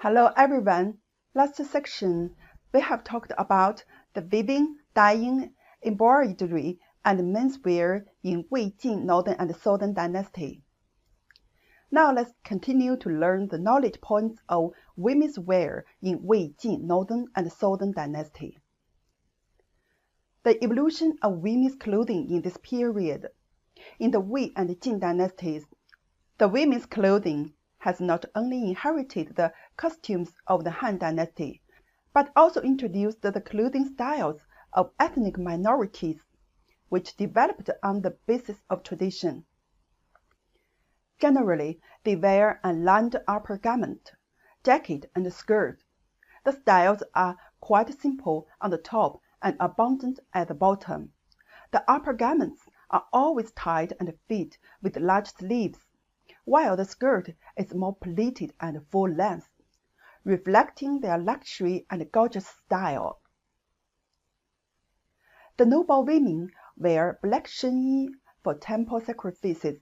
Hello everyone. Last section, we have talked about the weaving, dyeing, embroidery, and menswear in Wei-Jin Northern and Southern Dynasty. Now let's continue to learn the knowledge points of women's wear in Wei-Jin Northern and Southern Dynasty. The evolution of women's clothing in this period. In the Wei and Jin dynasties, the women's clothing has not only inherited the costumes of the Han dynasty, but also introduced the clothing styles of ethnic minorities, which developed on the basis of tradition. Generally, they wear a lined upper garment, jacket, and skirt. The styles are quite simple on the top and abundant at the bottom. The upper garments are always tight and fit with large sleeves, while the skirt is more pleated and full length, reflecting their luxury and gorgeous style. The noble women wear black shenyi for temple sacrifices,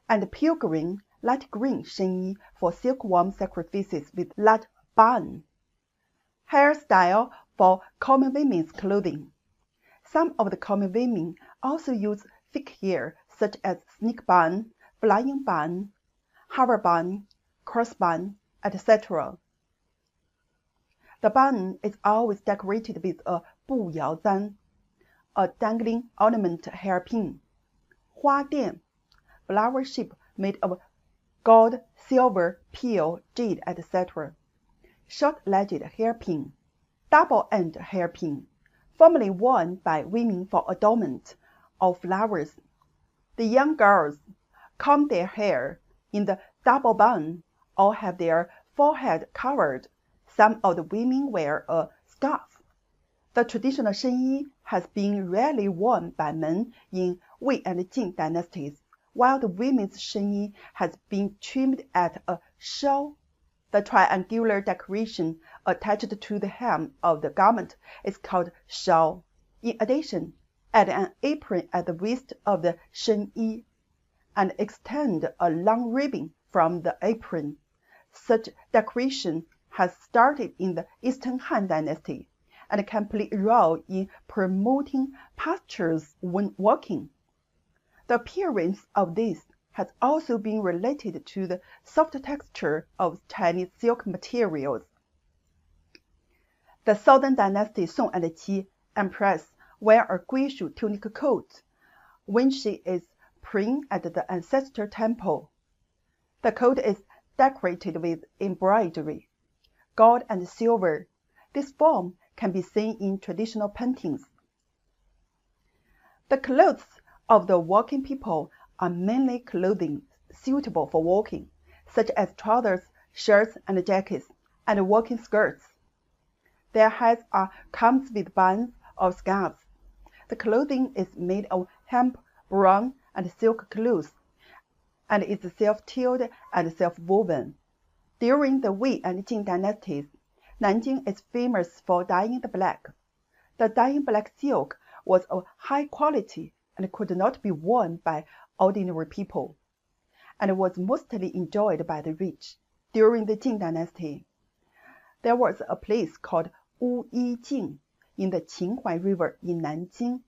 and pale green, light green shenyi for silkworm sacrifices with large bun. Hairstyle for common women's clothing. Some of the common women also use thick hair such as snake bun, flying bun, hover bun, cross bun, etc. The bun is always decorated with a bu yao zan, a dangling ornament hairpin, hua dian, flower shape made of gold, silver, pearl, jade, etc. Short-legged hairpin, double-end hairpin, formerly worn by women for adornment or flowers. The young girls comb their hair in the double bun or have their forehead covered. Some of the women wear a scarf. The traditional shenyi has been rarely worn by men in Wei and Jin dynasties, while the women's shenyi has been trimmed at a shell. The triangular decoration attached to the hem of the garment is called shell. In addition, add an apron at the waist of the shenyi and extend a long ribbon from the apron. Such decoration has started in the Eastern Han dynasty and can play a role in promoting postures when walking. The appearance of this has also been related to the soft texture of Chinese silk materials. The Southern Dynasty Song and Qi Empress wear a Guishu tunic coat when she is praying at the ancestor temple. The coat is decorated with embroidery, gold and silver. This form can be seen in traditional paintings. The clothes of the working people are mainly clothing suitable for walking, such as trousers, shirts, and jackets, and walking skirts. Their heads are combed with buns or scarves. The clothing is made of hemp, brown, and silk cloth, and is self-tilled and self-woven. During the Wei and Jin dynasties, Nanjing is famous for dyeing the black. The dyeing black silk was of high quality and could not be worn by ordinary people, and was mostly enjoyed by the rich. During the Jin dynasty, there was a place called Wu Yi Jing in the Qinhuai River in Nanjing.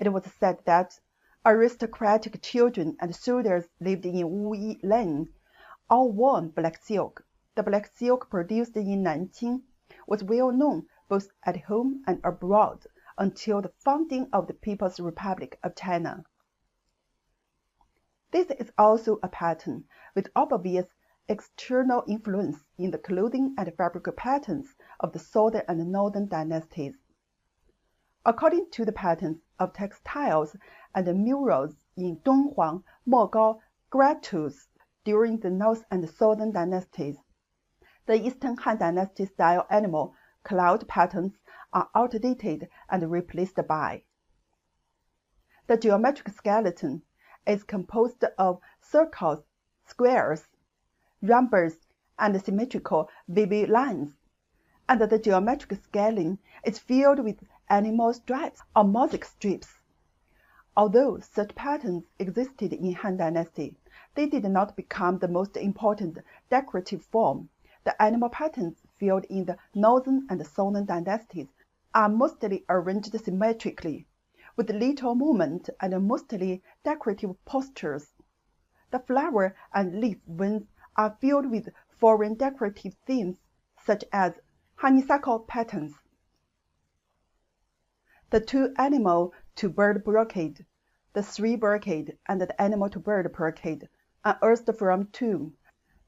It was said that aristocratic children and soldiers lived in Wu Yi Lane, all wore black silk. The black silk produced in Nanjing was well known both at home and abroad until the founding of the People's Republic of China. This is also a pattern with obvious external influence in the clothing and fabric patterns of the Southern and Northern dynasties. According to the patterns of textiles and murals in Donghuang, Mogao, Gratus during the North and Southern dynasties, the Eastern Han dynasty style animal cloud patterns are outdated and replaced by. The geometric skeleton is composed of circles, squares, rhombus, and symmetrical wavy lines, and the geometric scaling is filled with animal stripes or mosaic strips. Although such patterns existed in Han dynasty, they did not become the most important decorative form The animal patterns found in the Northern and Southern Dynasties are mostly arranged symmetrically, with little movement and mostly decorative postures. The flower and leaf veins are filled with foreign decorative themes, such as honeysuckle patterns. The two animal-to-bird brocade, the three brocade, and the animal-to-bird brocade, unearthed from tomb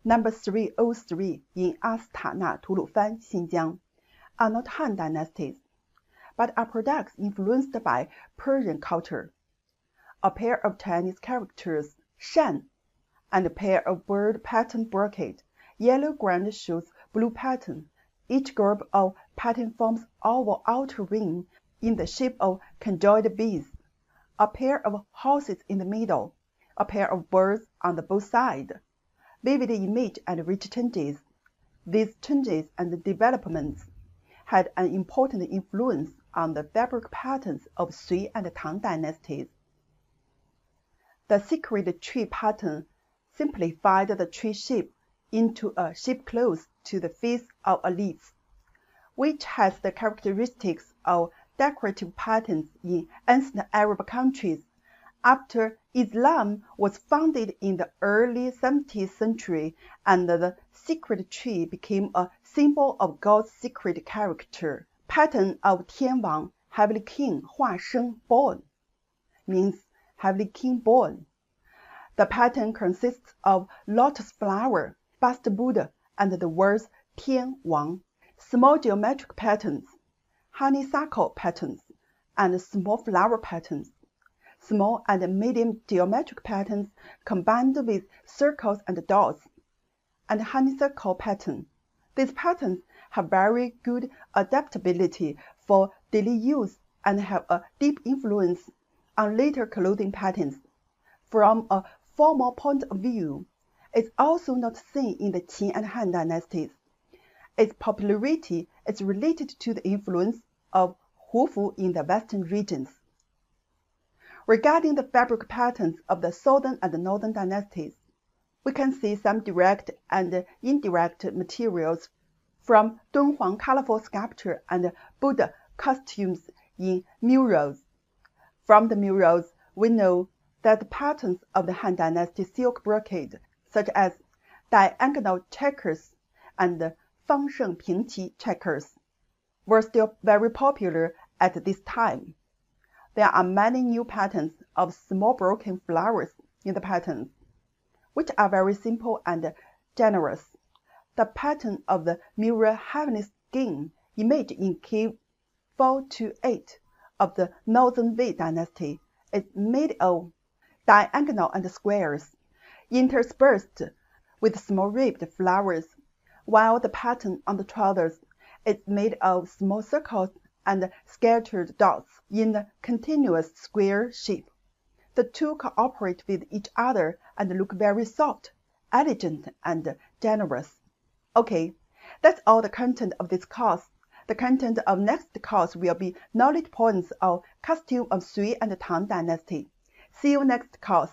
number 303 in Astana, Tulufan, Xinjiang, are not Han dynasties, but are products influenced by Persian culture. A pair of Chinese characters, shan, and a pair of bird pattern brocade, yellow ground shows blue pattern. Each group of pattern forms oval outer ring in the shape of conjoined beads, a pair of horses in the middle, a pair of birds on the both sides. Vivid image and rich changes. These changes and developments had an important influence on the fabric patterns of Sui and Tang dynasties. The secret tree pattern simplified the tree shape into a shape close to the face of a leaf, which has the characteristics of decorative patterns in ancient Arab countries. After Islam was founded in the early 17th century, and the secret tree became a symbol of God's secret character. Pattern of Tian Wang, Heavenly King, Hua Sheng, born, means Heavenly King born. The pattern consists of lotus flower, bust Buddha, and the words Tian Wang. Small geometric patterns, honeysuckle patterns, and small flower patterns. Small and medium geometric patterns combined with circles and dots, and honeysuckle pattern. These patterns have very good adaptability for daily use and have a deep influence on later clothing patterns. From a formal point of view, it's also not seen in the Qin and Han dynasties. Its popularity is related to the influence of Hufu in the western regions. Regarding the fabric patterns of the Southern and Northern dynasties, we can see some direct and indirect materials from Dunhuang colorful sculpture and Buddha costumes in murals. From the murals, we know that the patterns of the Han Dynasty silk brocade, such as diagonal checkers and Fangsheng Pingqi checkers, were still very popular at this time. There are many new patterns of small broken flowers in the patterns, which are very simple and generous. The pattern of the mirror heavenly skin image in cave 428 of the Northern Wei dynasty is made of diagonal and squares, interspersed with small ribbed flowers, while the pattern on the trousers is made of small circles and scattered dots in a continuous square shape. The two cooperate with each other and look very soft, elegant, and generous. Okay, that's all the content of this course. The content of next course will be knowledge points of costume of Sui and Tang dynasty. See you next course.